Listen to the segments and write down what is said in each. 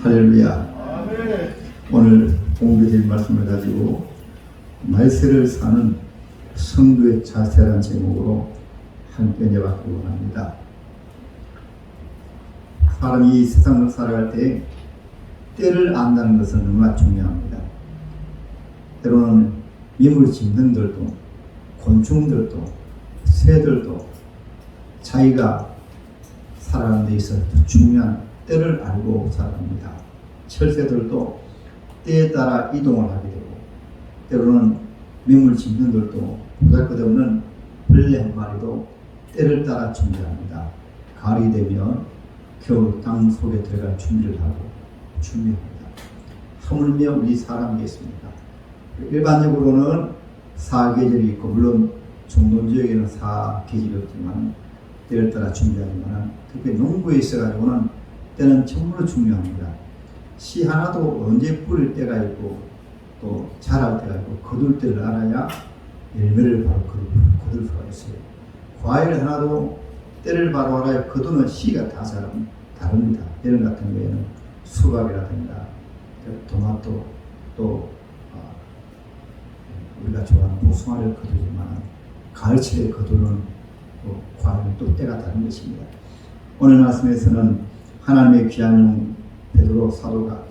할렐루야. 오늘 공부드릴 말씀을 가지고 말세를 사는 성도의 자세라는 제목으로 함께 내봤기 원합니다. 사람이 이 세상을 살아갈 때 때를 안다는 것은 너무나 중요합니다. 때로는 미물 짐승들도 곤충들도 새들도 자기가 살아가는 데 있어서 중요한 때를 알고 살아갑니다. 철새들도 때에 따라 이동을 하게 되고, 때로는 미물 짐승들도 보잘것없는 벌레 한 마리도 때를 따라 준비합니다. 가을이 되면 겨울 땅 속에 들어갈 준비를 하고 준비합니다. 하물며 우리 사람이겠습니까? 일반적으로는 사계절이 있고, 물론 중동지역에는 사계절이 없지만 때를 따라 준비하지만, 특히 농부에 있어가지고는 때는 정말로 중요합니다. 씨 하나도 언제 뿌릴 때가 있고 또 자랄 때가 있고 거둘 때를 알아야 열매를 바로 거둘 수가 있어요. 과일 하나도 때를 바로 알아야 거두는 씨가 다 다릅니다. 이런 같은 경우에는 수박이라든가 토마토 또 우리가 좋아하는 복숭아를 거두지만 가을철에 거두는 과일은 또 때가 다른 것입니다. 오늘 말씀에서는 하나님의 귀한 종 베드로 사도가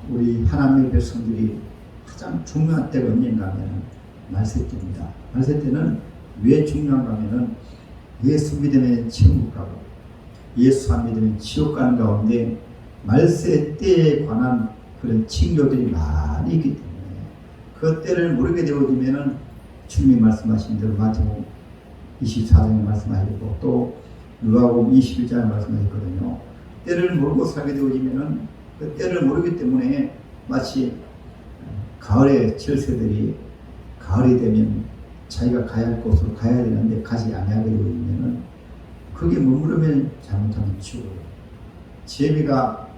우리 하나님의 백성들이 가장 중요한 때가 언젠가 하면 말세 때입니다. 말세 때는 왜 중요한가 하면 예수 믿으면 천국 가고 예수 안 믿으면 지옥 가는 가운데 말세 때에 관한 그런 징조들이 많이 있기 때문에 그 때를 모르게 되어지면 주님이 말씀하신 대로 마태복음 24장에 말씀하시고 또 누가복음 21장에 말씀하셨거든요. 때를 모르고 살게 되어지면은 그 때를 모르기 때문에 마치 가을에 철새들이 가을이 되면 자기가 가야 할 곳으로 가야 되는데 가지 아니하게 되어지면은 그게 머무르면 잘못하면 죽어요. 제비가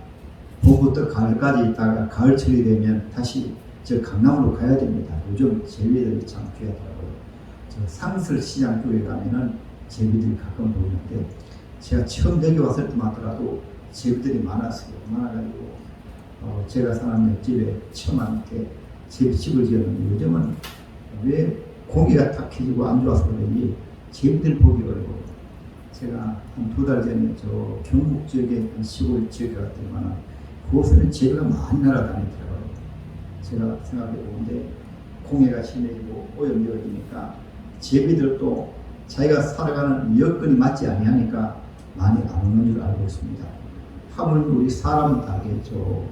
봄부터 가을까지 있다가 가을철이 되면 다시 저 강남으로 가야 됩니다. 요즘 제비들이 참 귀하더라고요. 저 상설 시장 쪽에 가면은 제비들이 가끔 보이는데 제가 처음 여기 왔을 때마더라도 제비들이 많았어요. 많아가지고 제가 사는 옆집에 처음 함께 제비집을 지었는데 요즘은 왜 공기가 탁해지고 안 좋아서 그런지 제비들 보기 어려워. 제가 한 2달 전에 저 경북 지역에 시골 지역에 갔더니만 그곳에는 제비가 많이 날아다니더라고요. 제가 생각해 보는데 공해가 심해지고 오염되어지니까 제비들도 자기가 살아가는 여건이 맞지 아니하니까 많이 안 오는 줄 알고 있습니다. 하물며 우리 사람은 다겠죠.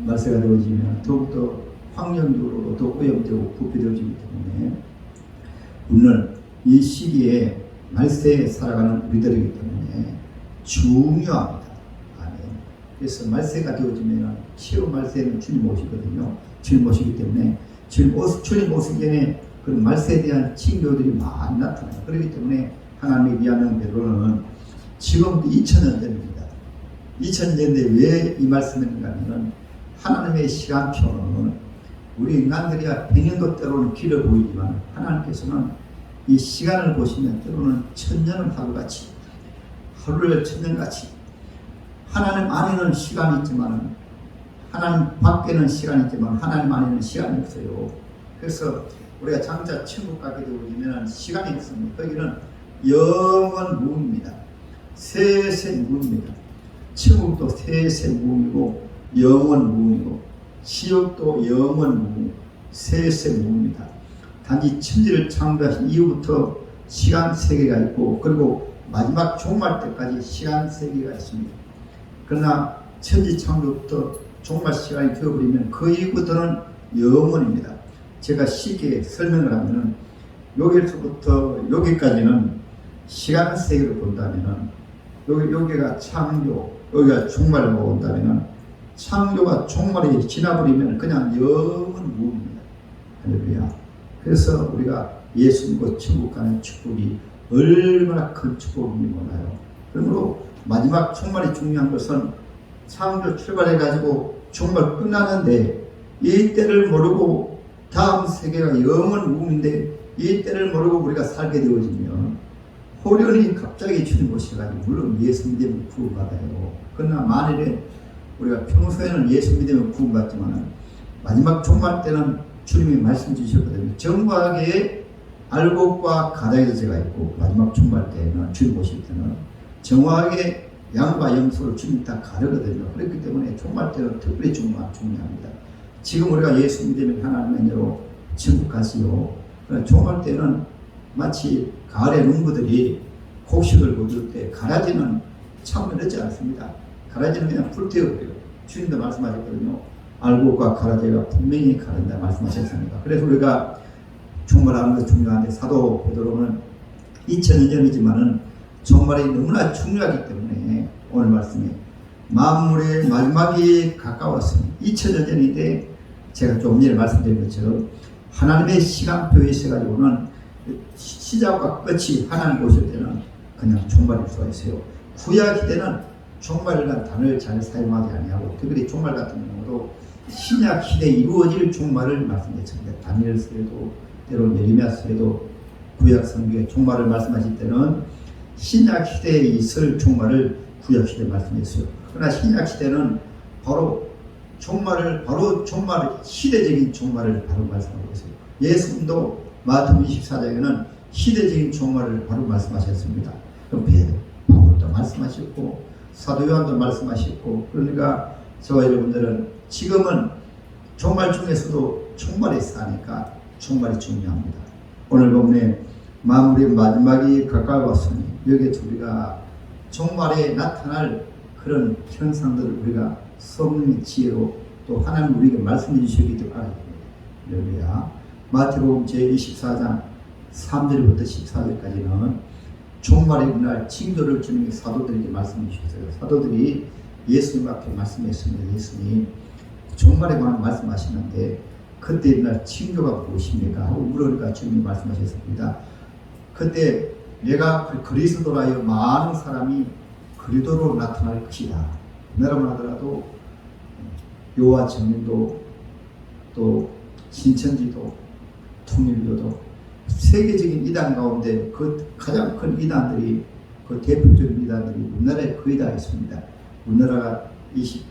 말세가 되어지면 더욱더 환경적으로 더 오염되고 부패되어지기 때문에 오늘 이 시기에 말세에 살아가는 우리들이기 때문에 중요합니다. 아멘. 그래서 말세가 되어지면 치유 말세는 주님 오시거든요. 주님 오시기 때문에 주님 오시기 전에 그 말세에 대한 징조들이 많이 나타나요. 그렇기 때문에 하나님의 귀한 종 베드로는 지금부터 2000년 전입니다. 2000년 전인데 왜 이 말씀을 했는가 하면 하나님의 시간표는 우리 인간들이야 100년도 때로는 길어 보이지만 하나님께서는 이 시간을 보시면 때로는 1000년을 하루같이 하루를 1000년같이 하나님 안에는 시간이 있지만 하나님 밖에는 시간이 있지만 하나님 안에는 시간이 없어요. 그래서 우리가 장차 천국 가게 되면 시간이 없습니다. 거기는 영원 무음입니다. 세세 무음입니다. 천국도 세세 무음이고 영원 무음이고 지옥도 영원 무음, 세세 무음입니다. 단지 천지를 창조하신 이후부터 시간 세계가 있고 그리고 마지막 종말 때까지 시간 세계가 있습니다. 그러나 천지 창조부터 종말 시간이 되어버리면 그 이후부터는 영원입니다. 제가 쉽게 설명을 하면은 여기서부터 여기까지는 시간 세계로 본다면은 여기가 창조, 여기가 종말을 본다면은 창조가 종말이 지나버리면 그냥 영원 무입니다. 할렐루야. 그래서 우리가 예수 믿고 천국 가는 축복이 얼마나 큰 축복인지 몰라요. 그러므로 마지막 종말이 중요한 것은 창조 출발해가지고 종말 끝나는데 이 때를 모르고 다음 세계가 영원 무음인데 이 때를 모르고 우리가 살게 되어지면 호련히 갑자기 주님 오셔가지고 물론 예수 믿으면 구원받아요. 그러나 만일에 우리가 평소에는 예수 믿으면 구원받지만 마지막 종말 때는 주님이 말씀 주셨거든요. 정확하게 알곡과 가닥의 제가 있고 마지막 종말 때는 주님 오실 때는 정확하게 양과 염소를 주님 다 가르거든요. 그렇기 때문에 종말 때는 특별히 중요합니다. 지금 우리가 예수 믿으면 하나님의 은혜로 천국 가시요. 종말 때는 마치 가을에 농부들이 곡식을 거둘 때 가라지는 참 어렵지 않습니다. 가라지는 그냥 불태워버려요. 주님도 말씀하셨거든요. 알곡과 가라지가 분명히 가른다 말씀하셨습니다. 그래서 우리가 종말하는 것이 중요한데 사도 베드로는 2000년 전이지만은 종말이 너무나 중요하기 때문에 오늘 말씀에 만물의 마지막이 가까웠으니 2000년 전인데 제가 조금 전에 말씀드린 것처럼 하나님의 시간표에 있어가지고는 시작과 끝이 하나님 보실 때는 그냥 종말일 수가 있어요. 구약 시대는 종말이라는 단어를 잘 사용하지 아니하고 특별히 종말 같은 경우도 신약 시대에 이루어질 종말을 말씀드렸습니다. 다니엘서에도 때로 예레미야서에도 구약 성경의 종말을 말씀하실 때는 신약 시대에 있을 종말을 구약 시대에 말씀했어요. 그러나 신약 시대는 바로 종말 시대적인 종말을 바로 말씀하고 있어요. 예수님도 마태복음 24장에는 시대적인 종말을 바로 말씀하셨습니다. 그럼 바울도 말씀하셨고 사도 요한도 말씀하셨고 그러니까 저와 여러분들은 지금은 종말 중에서도 종말이 있으니까 종말이 중요합니다. 오늘 본문에 만물의 마지막이 가까웠으니 여기에 우리가 종말에 나타날 그런 현상들을 우리가 성령의 지혜로 또 하나님 우리에게 말씀해 주시기 때문에 할렐루야. 마태복음 제24장 3절부터 14절까지는 종말에 일어날 징조를 주님이 사도들에게 말씀해 주셨어요. 사도들이 예수님 앞에 말씀했습니다. 예수님 종말에 관한 말씀하시는데 그때 일어날 징조가 무엇입니까? 하고 물으니까 주님이 말씀하셨습니다. 그때 내가 그리스도라여 많은 사람이 그리스도로 나타날 것이다. 나라만 하더라도 요한 정민도 또 신천지도 통일교도 세계적인 이단 가운데 그 가장 큰 이단들이 그 대표적인 이단들이 우리나라에 거의 다 있습니다. 우리나라가 20세기,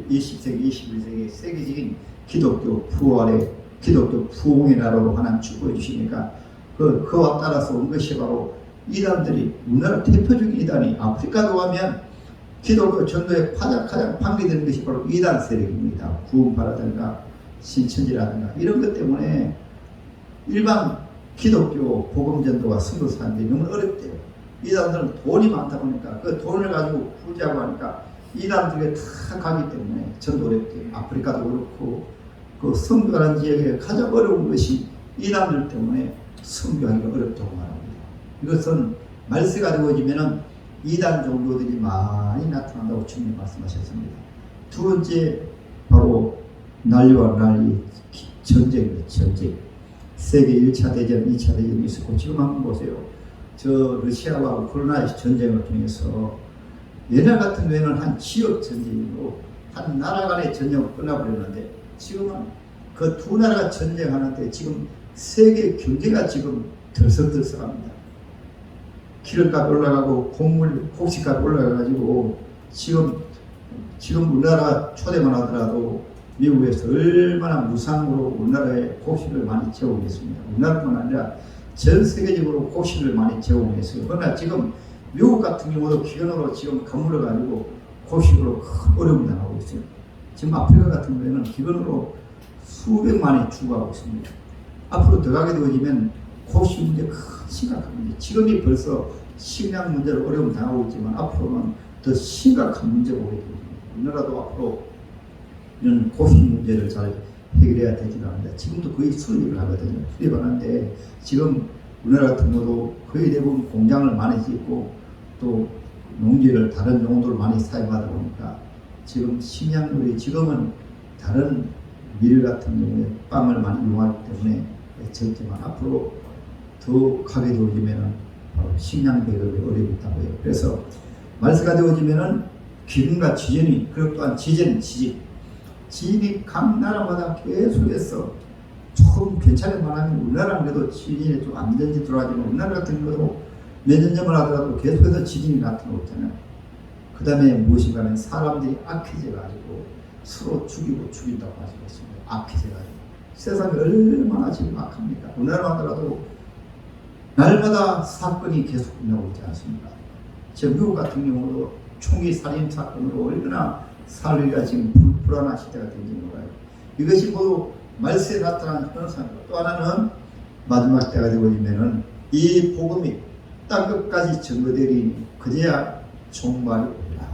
21세기 세계적인 기독교 부활의 기독교 부흥의 나라로 하나님 축복해 주시니까 그와 따라서 온 것이 바로 이단들이 우리나라 대표적인 이단이 아프리카도 가면 기독교 전도에 가장 방기되는 것이 바로 이단 세력입니다. 구원파라든가 신천지라든가 이런 것 때문에 일반 기독교 복음 전도가 선교사람들이 너무 어렵대요. 이단들은 돈이 많다 보니까 그 돈을 가지고 부자고 하니까 이단들에 다 가기 때문에 전도 어렵대요. 아프리카도 그렇고 그 선교하는 지역에 가장 어려운 것이 이단들 때문에 선교하기가 어렵다고 말합니다. 이것은 말세가 되어지면은 이단 종교들이 많이 나타난다고 주님이 말씀하셨습니다. 두 번째 바로 난리와 난리 전쟁입니다. 전쟁. 세계 1차 대전, 2차 대전이 있었고 지금 한번 보세요. 저 러시아와 우크라이나 전쟁을 통해서 옛날 같은 경우에는 한 지역 전쟁으로 한 나라 간의 전쟁을 끝나버렸는데 지금은 그 두 나라가 전쟁하는데 지금 세계 경제가 지금 들썩들썩합니다. 기름값 올라가고 곡식값 올라가가지고 지금 우리나라 초대만 하더라도 미국에서 얼마나 무상으로 우리나라에 곡식을 많이 제공했습니다. 우리나라뿐만 아니라 전 세계적으로 곡식을 많이 제공했어요. 그러나 지금 미국 같은 경우도 기근으로 지금 가물어 가지고 곡식으로 큰 어려움을 당하고 있어요. 지금 아프리카 같은 경우에는 기근으로 수백만이 죽어가고 있습니다. 앞으로 더 가게 되어지면 곡식 문제 큰 심각한 문제. 지금이 벌써 식량 문제로 어려움 당하고 있지만 앞으로는 더 심각한 문제가 오게 됩니다. 우리나라도 앞으로 이런 곡식 문제를 잘 해결해야 되지는 않는데 지금도 거의 수입을 하거든요. 수입하는데 지금 우리나라 같은 경우도 거의 대부분 공장을 많이 짓고 또 농지를 다른 용도로 많이 사용하다 보니까 지금 식량물이 지금은 다른 밀 같은 경우에 빵을 많이 이용하기 때문에 적지만 앞으로 더 가게 되어지면은 바로 식량 배급에 어려움이 있다고요. 그래서 말세가 되어지면은 기근과 지진이 그리고 또한 지진이 각 나라마다 계속해서 조금 괜찮은 만하면 우리나라는 그래도 지진이 좀 안전지 들어가지만 우리나라 같은 경우도 몇 년 전만 하더라도 계속해서 지진이 나타나고 있잖아요. 그 다음에 무엇인가는 사람들이 악해져가지고 서로 죽이고 죽인다고 하셨습니다. 악해져가지고 세상이 얼마나 지금 악합니까? 우리나라만 하더라도 날마다 사건이 계속 나오고 있지 않습니까? 지금 미국 같은 경우도 총기 살인 사건으로 얼마나 살기가 지금 불안한 시대가 된지 몰라요. 이것이 모두 말세에 나타난 현상이고, 또 하나는 마지막 때가 되고 있으면은 이 복음이 땅끝까지 전거되리니 그제야 종말이 오리라.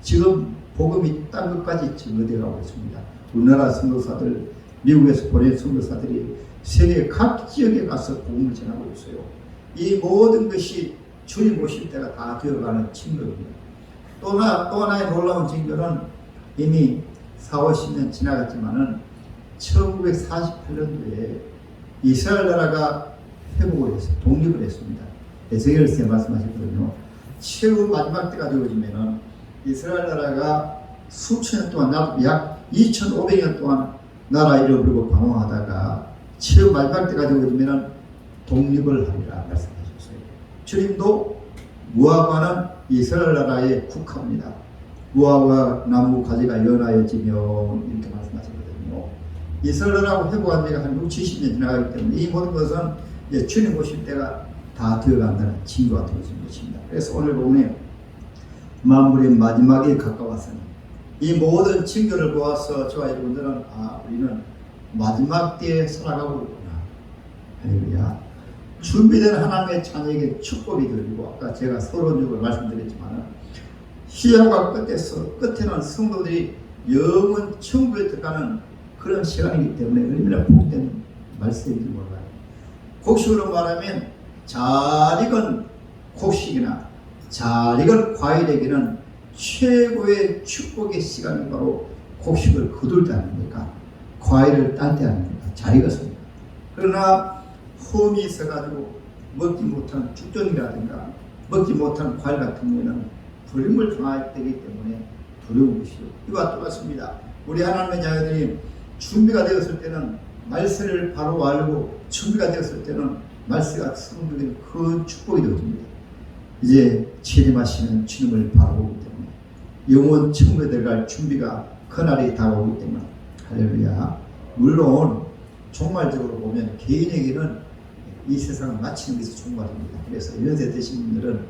지금 복음이 땅끝까지 전거되어 가고 있습니다. 우리나라 선교사들, 미국에서 보낸 선교사들이 세계 각 지역에 가서 복음을 전하고 있어요. 이 모든 것이 주님 오실 때가 다 되어가는 징조입니다. 또 하나의 놀라운 징조는 이미 40-50년 지나갔지만은 1948년도에 이스라엘 나라가 회복을 했어요. 독립을 했습니다. 에스겔서에 말씀하셨거든요. 최후 마지막 때가 되어지면은 이스라엘 나라가 수천 년 동안, 약 2500년 동안 나라 잃어버리고 방황하다가 최후 마지막 때가 되어지면은 독립을 하리라 말씀하셨어요. 주님도 무화과는 이스라엘 나라의 국화입니다. 무화과 나무 가지가 연하여지면 이렇게 말씀하셨거든요. 이스라엘 나라하고 회복한 지가 한 60-70년 지나가기 때문에 이 모든 것은 이제 주님 오실 때가 다 되어간다는 징조가 되어진 것입니다. 그래서 오늘 보면 만물의 마지막에 가까웠으니 이 모든 징조를 보아서 저와 여러분들은 우리는 마지막 때에 살아가고 있구나. 할렐루야. 준비된 하나님의 자녀에게 축복이 드리고, 아까 제가 서론적으로 말씀드렸지만 시작과 끝에는 성도들이 영원 천국에 들어가는 그런 시간이기 때문에 얼마나 복된 말씀인지 몰라요. 곡식으로 말하면 잘 익은 곡식이나 잘 익은 과일에게는 최고의 축복의 시간이 바로 곡식을 거둘 때 아닙니까? 과일을 딸 때 아닙니까? 잘 익었습니다. 그러나 험이 있어가지고 먹지 못한 죽전이라든가 먹지 못한 과일 같은 경우에는 불임을 당하기 때문에 두려운 것이죠. 이와 똑같습니다. 우리 하나님의 자녀들이 준비가 되었을 때는 말세를 바로 알고, 준비가 되었을 때는 말세가 성도에게 큰 축복이 되어집니다. 이제 재림하시는 주님을 바라보기 때문에 영원 천국에 들어갈 준비가 그날이 다가오기 때문에 할렐루야. 물론 종말적으로 보면 개인에게는 이 세상을 마치는 것이 종말입니다. 그래서 연세 되신 분들은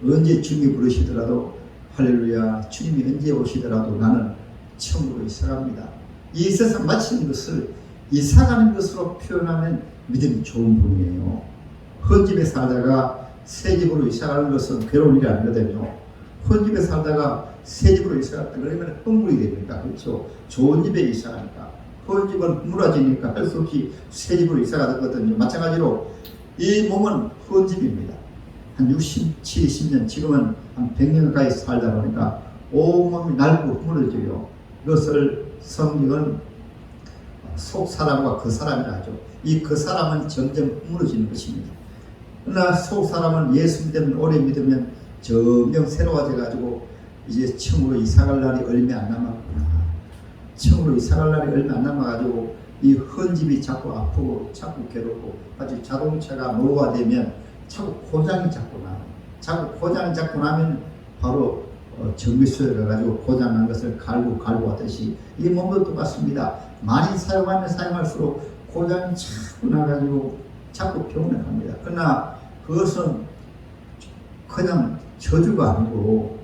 언제 주님이 부르시더라도 할렐루야, 주님이 언제 오시더라도 나는 천국으로 이사갑니다. 이 세상 마치는 것을 이사가는 것으로 표현하면 믿음이 좋은 분이에요. 헌 집에 살다가 새 집으로 이사가는 것은 괴로운 일이 아니거든요. 헌 집에 살다가 새 집으로 이사갔다 그러면 흥분이 됩니까? 그렇죠? 좋은 집에 이사가니까. 헌 집은 무너지니까 할 수 없이 새 집으로 이사가거든요. 마찬가지로 이 몸은 헌 집입니다. 한 60, 70년, 지금은 한 100년 가까이 살다 보니까 온몸이 낡고 흐물어져요. 이것을 성경은 속 사람과 그 사람이라 하죠. 이 그 사람은 점점 흐물어지는 것입니다. 그러나 속 사람은 예수 믿으면, 오래 믿으면 점점 새로워져 가지고 이제 천국으로 이사갈 날이 얼마 안 남았구나. 천국으로 이사갈 날이 얼마 안 남아가지고 이 헌집이 자꾸 아프고 자꾸 괴롭고, 아주 자동차가 노후가 되면 자꾸 고장이 자꾸 나요. 자꾸 고장이 자꾸 나면 바로 정비소에 가가지고 고장난 것을 갈고 하듯이 이 몸도 똑같습니다. 많이 사용하면 사용할수록 고장이 자꾸 나가지고 자꾸 병원에 갑니다. 그러나 그것은 그냥 저주가 아니고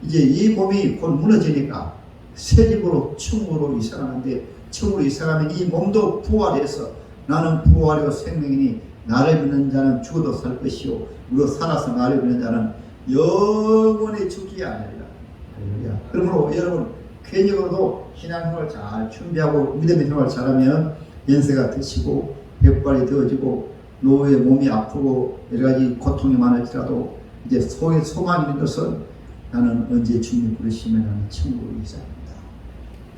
이제 이 몸이 곧 무너지니까 새 집으로 천국으로 이사가는데, 천국으로 이사가면 이 몸도 부활해서 나는 부활이요 생명이니 나를 믿는 자는 죽어도 살 것이요 무릇 살아서 나를 믿는 자는 영원히 죽지 아니리라. 그러므로 여러분 개인적으로도 신앙생활을 잘 준비하고 믿음의 생활을 잘하면 연세가 드시고 백발이 되어지고 노후에 몸이 아프고 여러 가지 고통이 많을지라도 이제 속에 소망이 있는 것은 나는 언제 주님 부르시면 나는 천국으로 이사합니다.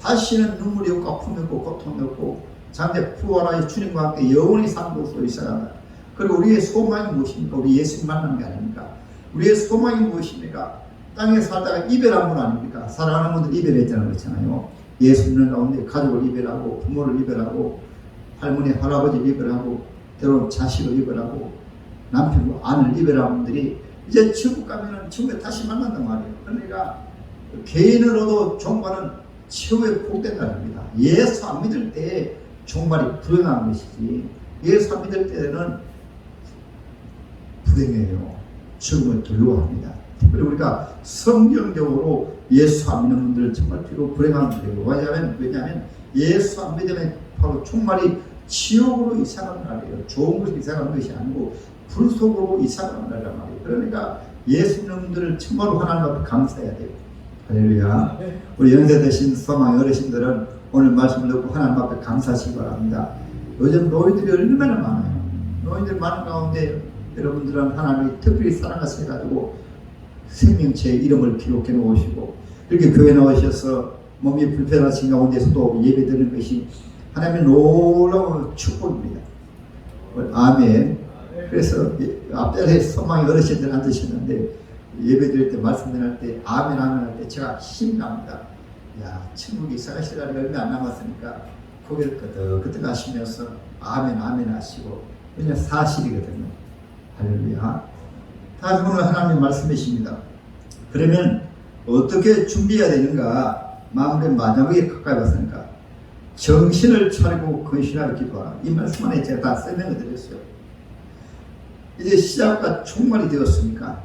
다시는 눈물이 없고 아픔이 없고 고통이 없고 장래 부활하여 주님과 함께 영원히 사는 곳으로 이사한다. 그리고 우리의 소망이 무엇입니까? 우리 예수님 만나는 게 아닙니까? 우리의 소망이 무엇입니까? 땅에 살다가 이별한 분 아닙니까? 사랑하는 분들 이별했잖아요. 그렇잖아요. 예수 믿는 가운데 가족을 이별하고 부모를 이별하고 할머니 할아버지를 이별하고 때로는 자식을 이별하고 남편과 아내를 이별한 분들이 이제 천국 가면은 천국에 다시 만난단 말이에요. 그러니까 개인으로도 종말은 최후의 복된 날입니다. 예수 안 믿을 때 종말이 불행한 것이지, 예수 안 믿을 때는 불행해요. 죽음을 두려워합니다. 특별히 우리가 성경적으로 예수 안 믿는 분들은 정말 비록 불행한 분들이에요. 왜냐하면 예수 안 믿으면 바로 종말이 지옥으로 이사가는 날이에요. 좋은 것이 이사가는 것이 아니고 불 속으로 이사가는 날이란 말이에요. 그러니까 예수 믿는 분들을 정말로 하나님 앞에 감사해야 돼요. 할렐루야. 우리 연세 되신 소망의 어르신들은 오늘 말씀을 듣고 하나님 앞에 감사하시기 바랍니다. 요즘 노인들이 얼마나 많아요. 노인들 많은 가운데 여러분들은 하나님이 특별히 사랑하셔가지고 생명체의 이름을 기록해 놓으시고, 이렇게 교회 나오셔서 몸이 불편하신 가운데서도 예배드리는 것이 하나님의 놀라운 축복입니다. 아멘. 그래서 앞자리에 소망의 어르신들 앉으셨는데 예배드릴 때 말씀드릴 때 아멘 아멘 할 때 제가 힘이 납니다. 야, 천국에 이사갈 시간이 얼마 안 남았으니까 고개를 끄덕끄덕 하시면서 아멘 아멘 하시고, 그냥 사실이거든요. 할렐루야. 다시 오늘 하나님 말씀이십니다. 그러면 어떻게 준비해야 되는가? 마음의 마지막에 가까이 왔으니까 정신을 차리고 근신하게 기도하라. 이 말씀 안에 제가 다 설명을 드렸어요. 이제 시작과 종말이 되었으니까,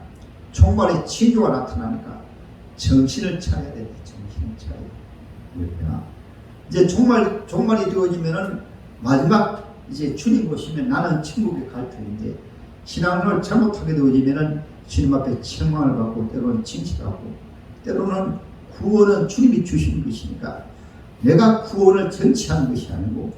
종말의 징조가 나타나니까 정신을 차려야 돼. 정신을 차려야 돼. 이제 종말이 되어지면은 마지막 이제 주님 보시면 나는 천국에 갈 터인데, 신앙을 잘못하게 되어지면은 주님 앞에 책망을 받고 때로는 징치받고, 때로는 구원은 주님이 주시는 것이니까 내가 구원을 정치하는 것이 아니고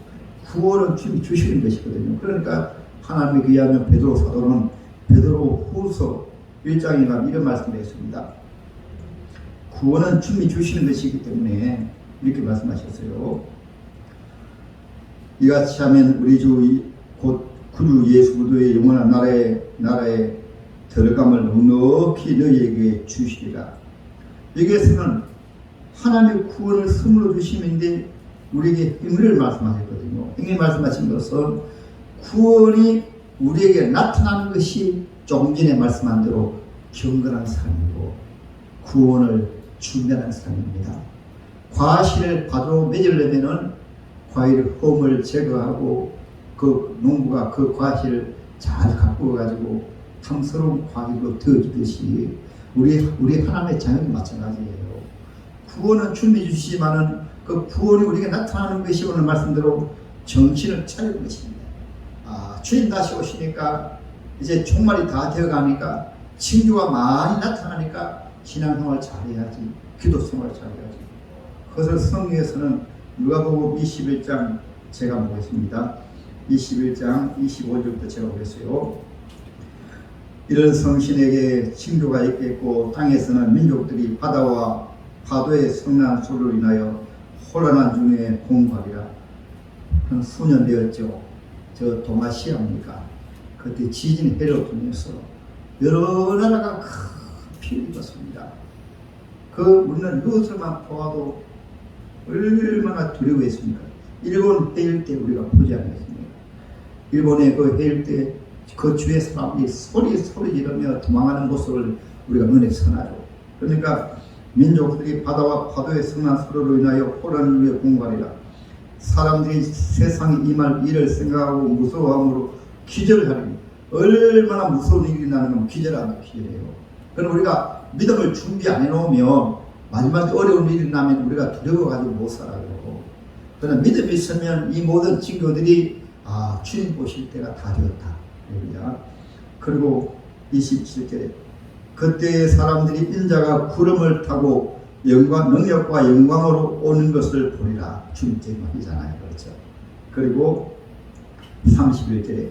구원은 주님이 주시는 것이거든요. 그러니까 하나님의 귀하면 베드로 사도는 베드로 후서 1장에 가면 이런 말씀을 했습니다. 구원은 주님이 주시는 것이기 때문에 이렇게 말씀하셨어요. 이같이 하면 우리 주 곧 구주 예수 그리스도의 영원한 나라에 들어감을 넉넉히 너희에게 주시리라. 여기에서는 하나님의 구원을 선물로 주심인데 우리에게 행위를 말씀하셨거든요. 행위 말씀하신 것은 구원이 우리에게 나타나는 것이 조금 전에 말씀한 대로 경건한 삶이고 구원을 준비하는 삶입니다. 과실을 바로 맺으려면은 과일 홈을 제거하고 그 농부가 그 과실을 잘 가꾸어 가지고 탐스러운 과일로 되어지듯이 우리 하나님의 자녀도 마찬가지예요. 구원은 주님이 주시지만은 그 구원이 우리에게 나타나는 것이 오늘 말씀대로 정신을 차리는 것입니다. 주님 다시 오시니까 이제 종말이 다 되어가니까 징조가 많이 나타나니까 신앙생활 잘해야지, 기도생활 잘해야지. 그것을 성경에서는 누가복음 21장 제가 보겠습니다. 21장 25절부터 제가 보겠어요. 이런 성신에게 징조가 있겠고 땅에서는 민족들이 바다와 파도의 성난 소리로 인하여 혼란한 중에 공부하리라. 한 수년 되었죠. 저 동아시아입니까? 그때 지진 해로 통해서 여러 나라가 큰 피해를 입었습니다. 그 우리는 이것을만 보아도 얼마나 두려워했습니까? 일본 해일 때 우리가 보지 않았습니까? 일본의 그 해일 때 그 주위의 사람들이 소리 지르며 도망하는 모습을 우리가 눈에 선하죠. 그러니까 민족들이 바다와 파도의 성난 소리로 인하여 혼란 위에 공부하리라. 사람들이 세상에 임할 일을 생각하고 무서워함으로 기절을 하리니, 얼마나 무서운 일이 나는 건 기절하는 기절이에요. 그럼 우리가 믿음을 준비 안 해놓으면 마지막에 어려운 일이 나면 우리가 두려워가지고 못 살아요. 그러나 믿음이 있으면 이 모든 징조들이 주님 보실 때가 다 되었다. 그리고 27절에 그때의 사람들이 인자가 구름을 타고 능력과 영광으로 오는 것을 보리라. 주님 말이잖아요. 그렇죠. 그리고 31절에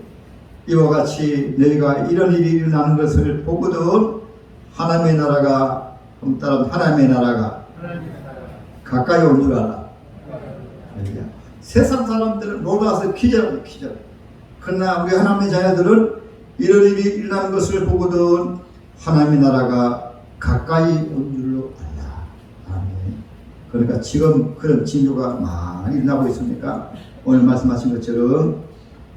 이와 같이 너희가 이런 일이 일어나는 것을 보거든 하나님의 나라가 가까이 온 줄 알아. 세상 사람들은 놀라서 기절합니다. 기절. 그러나 우리 하나님의 자녀들은 이런 일이 일어나는 것을 보거든 하나님의 나라가 가까이 온 줄로 알라. 아멘. 그러니까 지금 그런 징조가 많이 일어나고 있으니까 오늘 말씀하신 것처럼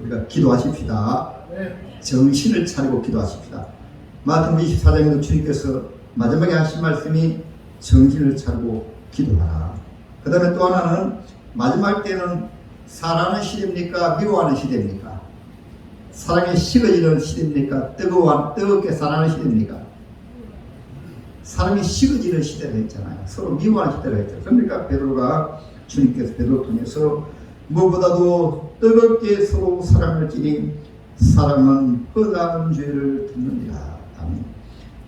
우리가 기도하십시다. 정신을 차리고 기도하십시다. 마태복음 24장에도 주님께서 마지막에 하신 말씀이 정신을 차리고 기도하라. 그 다음에 또 하나는 마지막 때는 사랑하는 시대입니까? 미워하는 시대입니까? 사랑이 식어지는 시대입니까? 뜨겁게 사랑하는 시대입니까? 사람이 식어지는 시대가 있잖아요. 서로 미워하는 시대가 있잖아요. 그러니까 베드로가 주님께서 베드로 통해서 무엇보다도 뜨겁게 서로 사랑을 지니 사랑은 허다한 죄를 덮느니라. 아멘.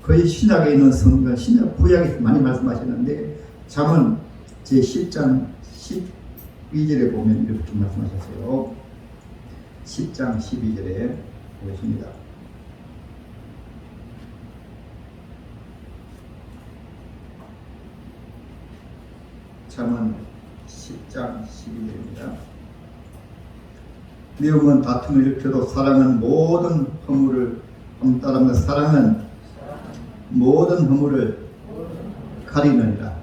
거의 신약에 있는 성경, 신약 구약에서 많이 말씀하셨는데 잠언 제10장 12절에 보면 이렇게 말씀하셨어요. 10장 12절에 보겠습니다. 잠언 10장 12절입니다. 미움은 다툼을 일으켜도 사랑은 모든 허물을 따릅니다. 사랑은 모든 허물을 가리느니라.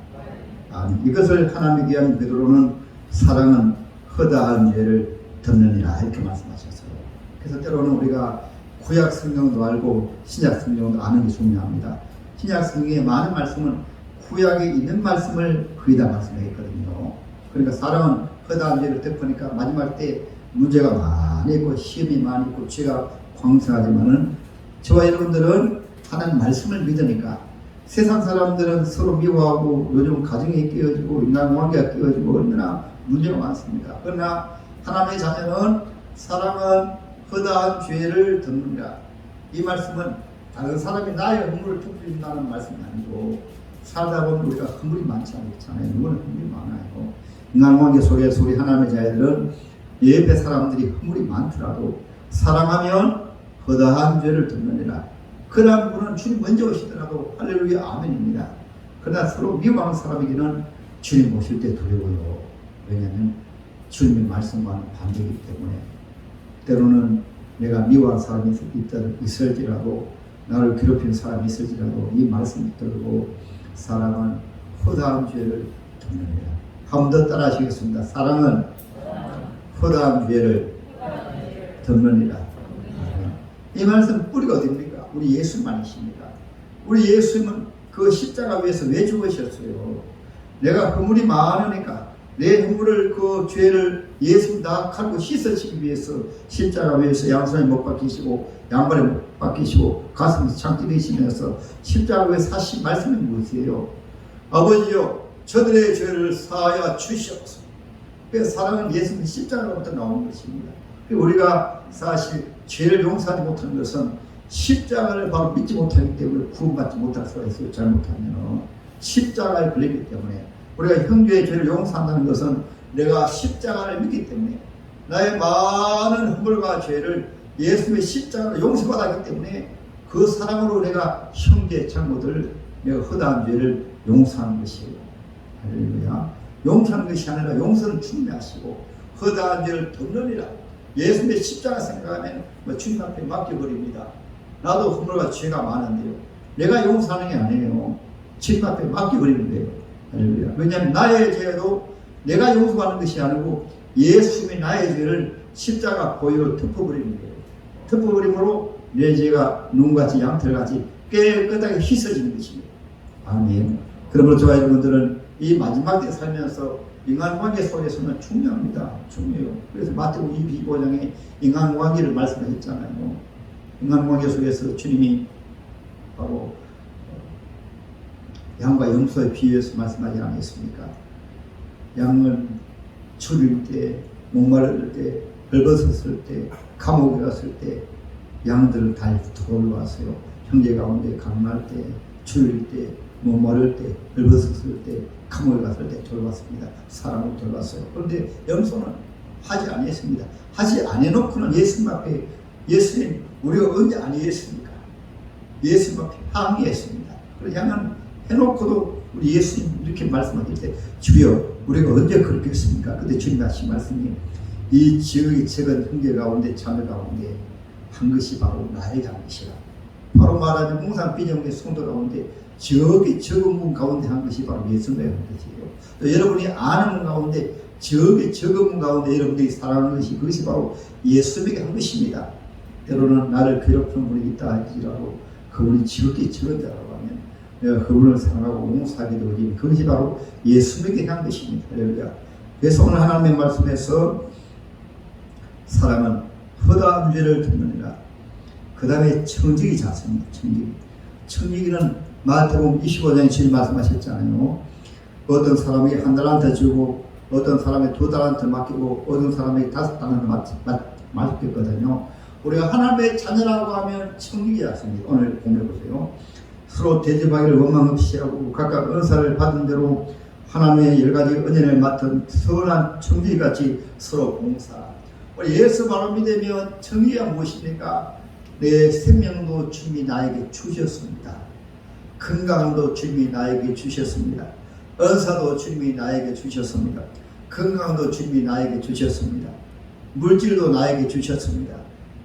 이것을 하나님께 위한 베드로는 사랑은 허다한 죄를 덮느니라 이렇게 말씀하셨어요. 그래서 때로는 우리가 구약 성경도 알고 신약 성경도 아는 게 중요합니다. 신약 성경의 많은 말씀은 구약에 있는 말씀을 거의 다 말씀했거든요. 그러니까 사랑은 허다한 죄를 덮으니까 마지막 때 문제가 많이 있고 시험이 많이 있고 죄가 광성하지만은 저와 여러분들은 하나님 말씀을 믿으니까 세상 사람들은 서로 미워하고 요즘 가정에 끼어지고 인간관계가 끼어지고 얼마나 문제가 많습니다. 그러나 하나님의 자녀는 사랑은 허다한 죄를 덮느니라. 이 말씀은 다른 사람이 나의 허물을 덮는다는 말씀이 아니고 살다 보면 우리가 허물이 많지 않잖아요. 누구는 허물이 많아요. 인간관계 속에서 우리 하나님의 자녀들은 예배 사람들이 허물이 많더라도 사랑하면 허다한 죄를 덮느니라. 그러한 분은 주님 먼저 오시더라도 할렐루야 아멘입니다. 그러나 서로 미워하는 사람에게는 주님 오실 때 두려워요. 왜냐하면 주님의 말씀과는 반대이기 때문에 때로는 내가 미워한 사람이 있을지라도 나를 괴롭힌 사람이 있을지라도 이 말씀을 들고 사랑은 허다한 죄를 덮느니라. 한 번 더 따라 하시겠습니다. 사랑은 허다한 죄를 덮느니라. 이 말씀 뿌리가 어디입니까? 우리 예수만이십니다. 우리 예수님은 그 십자가 위에서 왜 죽으셨어요? 내가 허물이 많으니까 내 허물을 그 죄를 예수 다 칼고 씻으시기 위해서 십자가 위에서 양손에 못 박히시고 양발에 못 박히시고 가슴에 창 찌르시면서 십자가 위에 사신 말씀이 무엇이에요? 아버지여 저들의 죄를 사하여 주시옵소서. 그 사랑은 예수님 십자가로부터 나오는 것입니다. 우리가 사실 죄를 용서하지 못하는 것은 십자가를 바로 믿지 못하기 때문에 구원받지 못할 수가 있어요. 잘못하면 십자가에 걸리기 때문에 우리가 형제의 죄를 용서한다는 것은 내가 십자가를 믿기 때문에 나의 많은 허물과 죄를 예수님의 십자가로 용서받았기 때문에 그 사랑으로 내가 형제의 잘못을 내가 허다한 죄를 용서하는 것이에요. 할렐루야. 용서하는 것이 아니라 용서는 주님이 하시고 허다한 죄를 덮느니라. 예수님의 십자가 생각하면 주님 앞에 맡겨버립니다. 나도 허물과 죄가 많은데요. 내가 용서하는 게 아니에요. 주님 앞에 맡겨버리는 거예요. 할렐루야. 왜냐하면 나의 죄도 내가 용서하는 것이 아니고 예수님이 나의 죄를 십자가 보혈로 덮어버리는 거예요. 덮어버림으로 내 죄가 눈같이 양털같이 깨끗하게 씻어지는 것입니다. 아멘. 그러므로 저와 여러분들은 이 마지막 때 살면서 인간관계 속에서는 중요합니다. 중요해요. 그래서 마태복음 25장에 인간관계를 말씀하셨잖아요. 인간관계 속에서 주님이 바로 양과 염소에 비유해서 말씀하지 않았습니까? 양은 추릴 때, 목마를 때, 벌벗었을 때, 감옥에 갔을 때 양들을 다 돌보았어요. 형제 가운데 강날 때, 추릴 때, 목마를 때, 벌벗었을 때, 감옥에 갔을 때 돌봤습니다. 사람을 돌봤어요. 그런데 염소는 하지 아니했습니다. 하지 아니해놓고는 예수님 앞에 예수님 우리가 언제 아니했습니까? 예수님 앞에 항의했습니다. 그래서 양은 해놓고도 우리 예수님 이렇게 말씀하실 때 주여 우리가 언제 그렇게 했습니까? 근데 주님 하신 말씀이 이 지극히 적은 형제 가운데 자매 가운데 한 것이 바로 나에게 한 것이라. 바로 말하자면 몽상 비정의 성도 가운데 저기 적은 분 가운데 한 것이 바로 예수님의 한 것이에요. 또 여러분이 아는 분 가운데 저기 적은 분 가운데 여러분들이 사랑하는 것이 그것이 바로 예수님에게 한 것입니다. 때로는 나를 괴롭히는 분이 있다 할지라도 그분이 지극히 적은 자라고 하면 내가 그분을 사랑하고 옹호하게 되어진 그것이 바로 예수님에게 한 것입니다. 할렐루야. 그래서 오늘 하나님의 말씀에서 사람은 허다한 죄를 듣느니라. 그 다음에 청지기 잤습니다. 청지기는 마태복음 25장에 주님 말씀하셨잖아요. 어떤 사람이 한 달란트 주고 어떤 사람이 두 달란트 맡기고 어떤 사람이 5달란트 맡겼거든요. 우리가 하나님의 자녀라고 하면 청지기 잤습니다. 오늘 공부해 보세요. 서로 대접하기를 원망 없이 하고 각각 은사를 받은 대로 하나님의 여러 가지 은혜를 맡은 선한 청지기같이 서로 봉사. 우리 예수 바로 믿으면 청지기가 무엇입니까? 내 생명도 주님이 나에게 주셨습니다. 건강도 주님이 나에게 주셨습니다. 은사도 주님이 나에게 주셨습니다. 건강도 주님이 나에게 주셨습니다. 물질도 나에게 주셨습니다.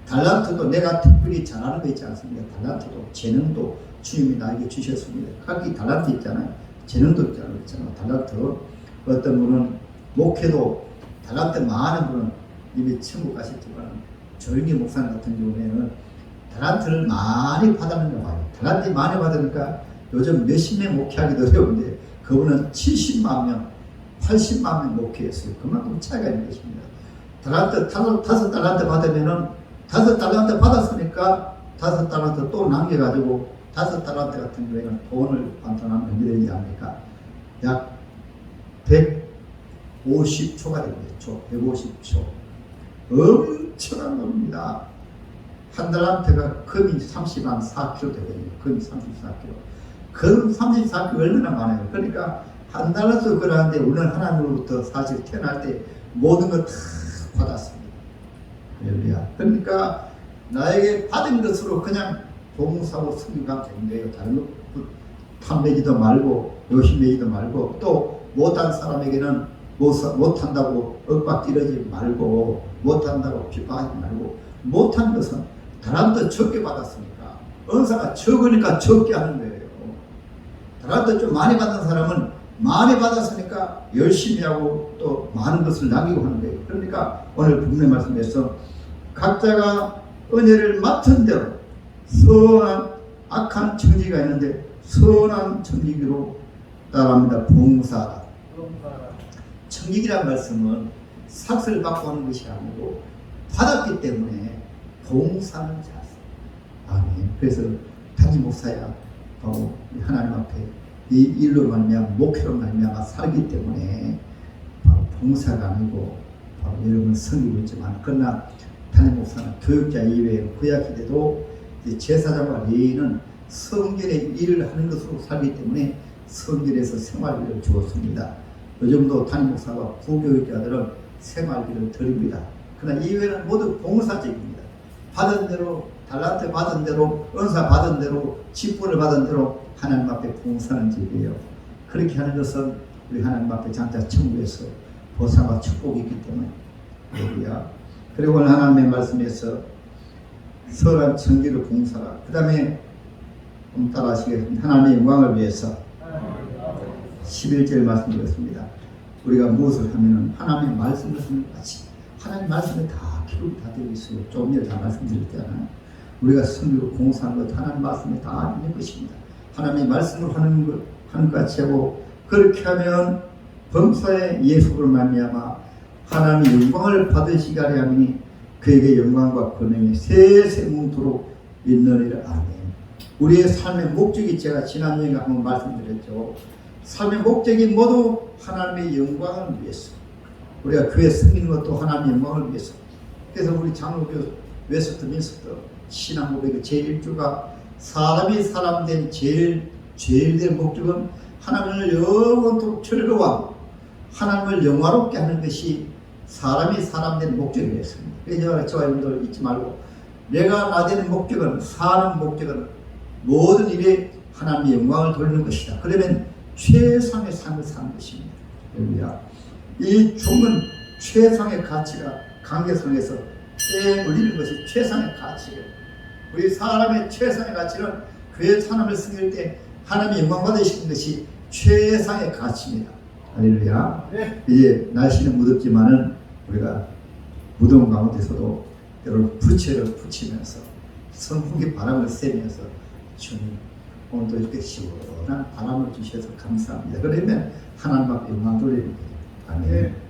달란트도 내가 특별히 잘하는 거 있지 않습니까? 달란트도 재능도 주님이 나에게 주셨습니다. 각기 달란트 있잖아요. 재능도 있잖아요. 달란트. 어떤 분은 목회도 달란트 많은 분은 이미 천국 가셨지만 조용히 목사님 같은 경우에는 달란트를 많이 받았는가 봐요. 달란트 많이 받으니까 요즘 몇십 명 목회하기도 어려운데 그분은 70만 명, 80만 명 목회했어요. 그만큼 차이가 있는 것입니다. 달란트, 5달란트 받으면은 5달란트 받았으니까 5달란트 또 남겨가지고 5달란트 같은 경우에는 돈을 환산하면 얼마 되는지 압니까? 약 150초가 됩니다. 150초. 엄청난 겁니다. 한 달란트가 금이 34kg 되거든요. 금이 34kg. 금 34kg 얼마나 많아요. 그러니까 한 달란트 그러는데 우리는 하나님으로부터 사실 태어날 때 모든 걸 다 받았습니다. 할렐루야. 그러니까 나에게 받은 것으로 그냥 봉사하고 섬기면 되는 거예요. 다른 거 탐내지도 말고 욕심내지도 말고 또 못한 사람에게는 못한다고 윽박지르지 말고 못한다고 비판하지 말고 못한 것은 달란트 적게 받았으니까 은사가 적으니까 적게 하는 거예요. 달란트 좀 많이 받은 사람은 많이 받았으니까 열심히 하고 또 많은 것을 남기고 하는 거예요. 그러니까 오늘 본문의 말씀에서 각자가 은혜를 맡은 대로 선한 악한 청지기가 있는데 선한 청지기로 따라합니다. 봉사하라. 청지기란 말씀은 삭스를 받고 하는 것이 아니고 받았기 때문에 봉사는 자세. 아멘. 그래서 단임 목사야 바로 하나님 앞에 이 일로 말미암아 목회로 말미암아 살기 때문에 바로 봉사가 아니고 바로 여러분 섬기고 있지만 그러나 단임 목사는 교육자 이외에 구약시대도 제사장과 레위인은 성전의 일을 하는 것으로 살기 때문에 성전에서 생활비를 주었습니다. 요즘도 단임 목사와 부교육자들은 생활비를 드립니다. 그러나 이외에는 모두 봉사직입니다. 받은 대로 달란트 받은 대로 은사 받은 대로 직분을 받은 대로 하나님 앞에 봉사하는 집이에요. 그렇게 하는 것은 우리 하나님 앞에 장차 천국에서 보상과 축복이 있기 때문에 그래야. 그리고 오늘 하나님의 말씀에서 선한 청지기를 봉사라. 그 다음에 따라 하시겠습니다. 하나님의 영광을 위해서 11절 말씀드렸습니다. 우리가 무엇을 하면은 하나님의 말씀을 하는 것 같이 하나님 말씀에 다 기록이 다 되어 있어요. 조금 전에 다 말씀드렸잖아요. 우리가 성기로 봉사하는 것 하나님 말씀에 다 있는 것입니다. 하나님의 말씀을 하는 것 같이 하고 그렇게 하면 범사의 예수를 말미암아 하나님의 영광을 받으시게 하려 하니 그에게 영광과 권능이 세세 뭉토록 있느니라. 아멘. 우리의 삶의 목적이 제가 지난주에 한번 말씀드렸죠. 삶의 목적이 모두 하나님의 영광을 위해서 우리가 교회 섬기는 것도 하나님의 영광을 위해서. 그래서 우리 장로교 웨스트민스터 신앙 고백의 제1주가 사람이 사람 된 제일 된 목적은 하나님을 영원토록 즐거워하고 하나님을 영화롭게 하는 것이 사람이 사람 된 목적이었습니다. 그래서 저와 여러분들 잊지 말고 내가 나 되는 목적은 사는 목적은 모든 일에 하나님의 영광을 돌리는 것이다. 그러면 최상의 삶을 사는 것입니다. 할렐루야. 이 종은 최상의 가치가 관계성에서 때 올리는 것이 최상의 가치예요. 우리 사람의 최상의 가치는 교회 사람을 섬길 때 하나님의 영광 받으시는 것이 최상의 가치입니다. 할렐루야. 네. 이제 날씨는 무덥지만은 우리가 무더운 가운데서도 여러분 부채를 붙이면서 선풍기 바람을 쐬면서 주님 오늘도 이렇게 시원한 바람을 주셔서 감사합니다. 그러면 하나님 앞에 영광 돌리는 거예요. 아멘.